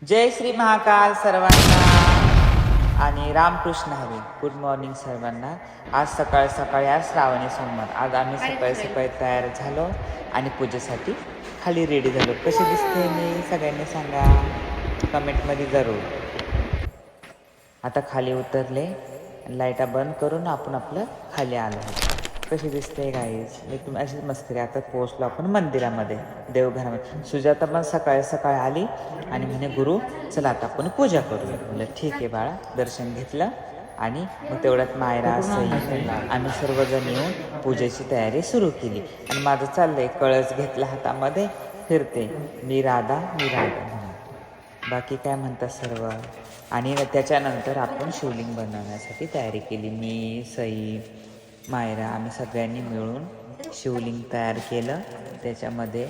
जय श्री महाकाल सर्वांना आणि Ramakrishna Hari. Good morning सर्वांना. आज सकाळी सकाळी आज श्रावणी सोमवार. आज आम्ही सकाळी सकाळी तयार झालो आणि पूजेसाठी खाली रेडी झालो. कशी दिसते मी सगळ्यांनी सांगा कमेंटमध्ये जरूर. आता खाली उतरले, लाईटा बंद करून आपण आपलं खाली आलो. कशी दिसते गाईज मी तुम्ही अशीच मस्करी. आता पोहोचलो आपण मंदिरामध्ये, देवघरामध्ये. सुजाता पण सकाळी सकाळी आली आणि म्हणे गुरु चला आता आपण पूजा करूया. म्हणलं ठीक आहे बाळा. दर्शन घेतलं आणि मग तेवढ्यात मायरा सई आम्ही सर्वजण येऊन पूजेची तयारी सुरू केली. आणि माझं चाललंय, कळस घेतला हातामध्ये, फिरते मी राधा म्हणून. बाकी काय म्हणतात सर्व. आणि त्याच्यानंतर आपण शिवलिंग बनवण्यासाठी तयारी केली. मी सई मायरा आम्ही सगळ्यांनी मिळून शिवलिंग तयार केलं. त्याच्यामध्ये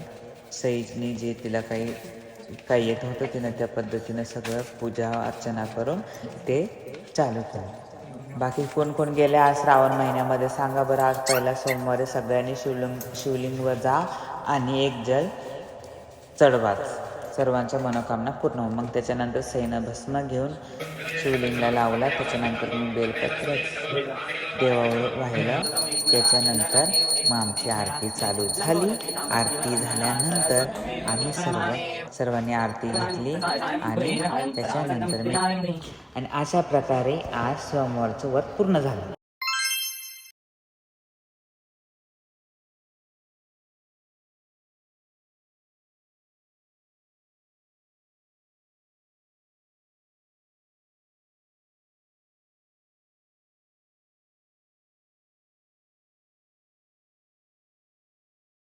सईने जे तिला काही येत होतं तिनं त्या पद्धतीनं सगळं पूजा अर्चना करून ते चालू केलं. बाकी कोण कोण गेले आज श्रावण महिन्यामध्ये सांगा बरं. आज पहिला सोमवारी सगळ्यांनी शिवलिंगवर जा आणि एक जल चढवाच, सर्वांच्या मनोकामना पूर्ण हो. मग त्याच्यानंतर सैनं भस्म घेऊन शिवलिंगला लावला. त्याच्यानंतर मी बेलपत्र देवावर वाहिलं. त्याच्यानंतर मग आमची आरती चालू झाली. आरती झाल्यानंतर आम्ही सर्वांनी आरती घेतली आणि त्याच्यानंतर मी आणि अशा प्रकारे आज सोमवारचं व्रत पूर्ण झालं.